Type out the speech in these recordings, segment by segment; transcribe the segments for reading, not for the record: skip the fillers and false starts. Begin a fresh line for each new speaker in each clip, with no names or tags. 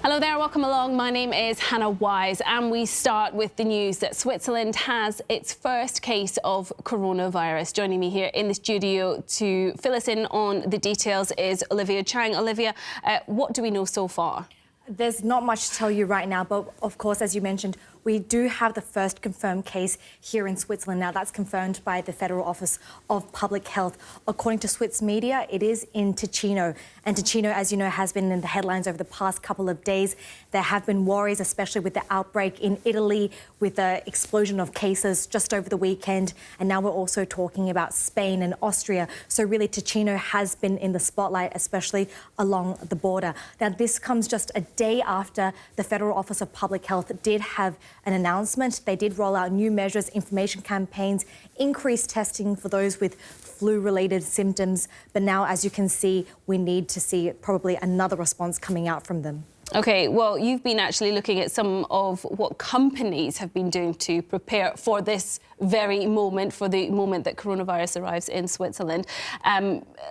Hello there, welcome along. My name is Hannah Wise, and we start with the news that Switzerland has its first case of coronavirus. Joining me here in the studio to fill us in on the details is Olivia Chang. Olivia, what do we know so far?
There's not much to tell you right now, but of course, as you mentioned, we do have the first confirmed case here in Switzerland. Now, that's confirmed by the Federal Office of Public Health. According to Swiss media, it is in Ticino. And Ticino, as you know, has been in the headlines over the past couple of days. There have been worries, especially with the outbreak in Italy, with the explosion of cases just over the weekend. And now we're also talking about Spain and Austria. So really, Ticino has been in the spotlight, especially along the border. Now, this comes just a day after the Federal Office of Public Health did have an announcement. They did roll out new measures, information campaigns, increased testing for those with flu-related symptoms. But now, as you can see, we need to see probably another response coming out from them.
OK, well, you've been actually looking at some of what companies have been doing to prepare for this very moment, for the moment that coronavirus arrives in Switzerland.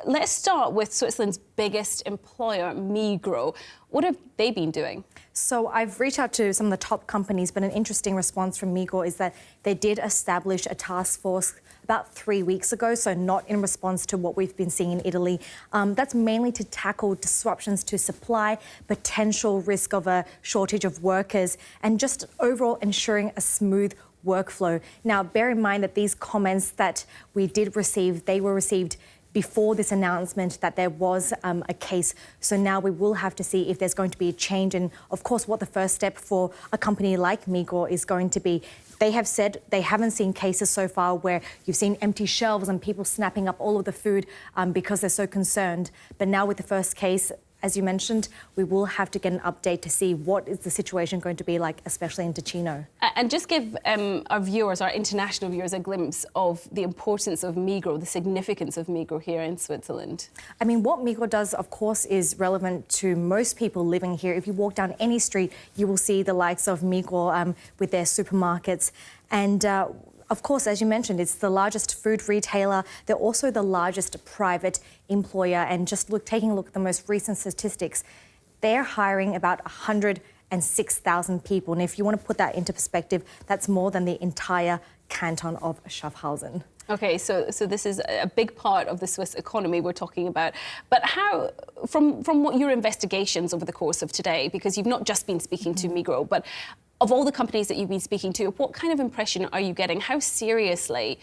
Let's start with Switzerland's biggest employer, Migros. What have they been doing?
So I've reached out to some of the top companies, but an interesting response from Migros is that they did establish a task force about 3 weeks ago, so not in response to what we've been seeing in Italy. That's mainly to tackle disruptions to supply, potential risk of a shortage of workers, and just overall ensuring a smooth workflow. Now, bear in mind that these comments that we did receive, they were received before this announcement that there was a case. So now we will have to see if there's going to be a change and, of course, what the first step for a company like Migros is going to be. They have said they haven't seen cases so far where you've seen empty shelves and people snapping up all of the food because they're so concerned. But now with the first case, as you mentioned, we will have to get an update to see what is the situation going to be like, especially in Ticino.
And just give our viewers, our international viewers, a glimpse of the importance of Migros, the significance of Migros here in Switzerland.
I mean, what Migros does, of course, is relevant to most people living here. If you walk down any street, you will see the likes of Migros with their supermarkets. And of course, as you mentioned, it's the largest food retailer. They're also the largest private employer. And just taking a look at the most recent statistics, they're hiring about 106,000 people. And if you want to put that into perspective, that's more than the entire canton of Schaffhausen.
OK, so this is a big part of the Swiss economy we're talking about. But how, from what your investigations over the course of today, because you've not just been speaking to Migros, but of all the companies that you've been speaking to, what kind of impression are you getting? How seriously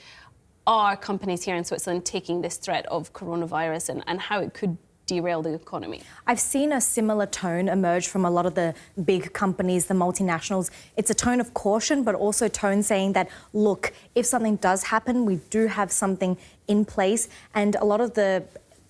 are companies here in Switzerland taking this threat of coronavirus and how it could derail the economy?
I've seen a similar tone emerge from a lot of the big companies, the multinationals. It's a tone of caution, but also a tone saying that, look, if something does happen, we do have something in place. And a lot of the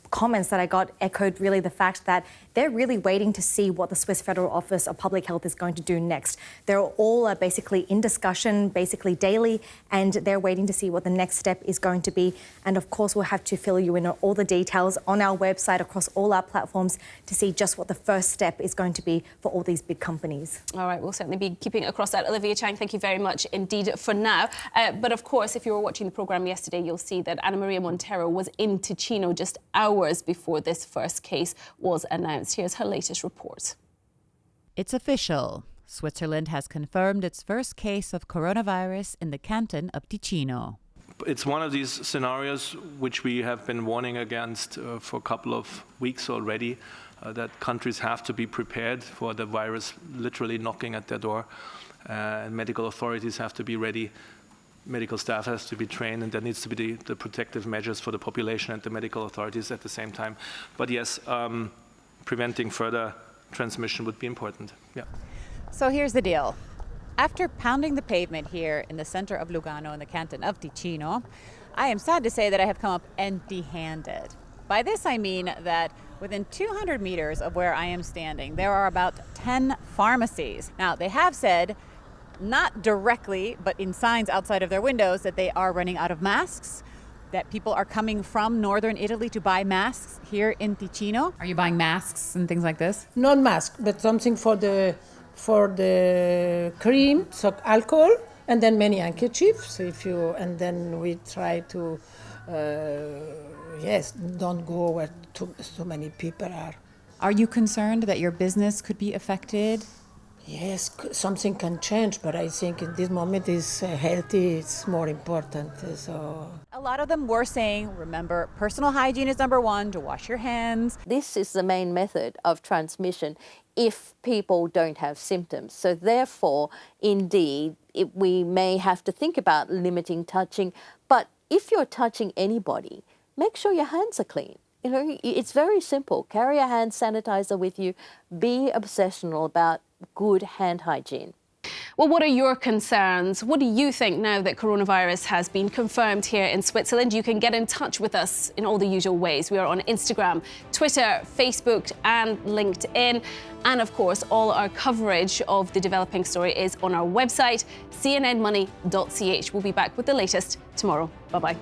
comments that I got echoed really the fact that they're really waiting to see what the Swiss Federal Office of Public Health is going to do next. They're all basically in discussion, basically daily, and they're waiting to see what the next step is going to be. And of course, we'll have to fill you in on all the details on our website across all our platforms to see just what the first step is going to be for all these big companies.
All right, we'll certainly be keeping across that. Olivia Chang, thank you very much indeed for now. But of course, if you were watching the programme yesterday, you'll see that Anna Maria Montero was in Ticino just hours before this first case was announced. Here's her latest report.
It's official. Switzerland has confirmed its first case of coronavirus in the canton of Ticino.
It's one of these scenarios which we have been warning against for a couple of weeks already, that countries have to be prepared for the virus literally knocking at their door. And medical authorities have to be ready. Medical staff has to be trained, and there needs to be the protective measures for the population and the medical authorities at the same time. But yes, preventing further transmission would be important. Yeah.
So here's the deal. After pounding the pavement here in the center of Lugano in the canton of Ticino, I am sad to say that I have come up empty-handed. By this I mean that within 200 meters of where I am standing, there are about 10 pharmacies. Now, they have said, not directly, but in signs outside of their windows, that they are running out of masks, that people are coming from northern Italy to buy masks here in Ticino. Are you buying masks and things like this?
Not mask, but something for the cream, so alcohol, and then many handkerchiefs. And then we try to, don't go where so many people are.
Are you concerned that your business could be affected?
Yes, something can change, but I think in this moment is healthy. It's more important. So
A lot of them were saying, remember, personal hygiene is number one, to wash your hands.
This is the main method of transmission if people don't have symptoms. So therefore, indeed, we may have to think about limiting touching. But if you're touching anybody, make sure your hands are clean. You know, it's very simple. Carry a hand sanitizer with you. Be obsessional about good hand hygiene.
Well, what are your concerns? What do you think now that coronavirus has been confirmed here in Switzerland? You can get in touch with us in all the usual ways. We are on Instagram, Twitter, Facebook and LinkedIn. And of course, all our coverage of the developing story is on our website, cnnmoney.ch. We'll be back with the latest tomorrow. Bye-bye.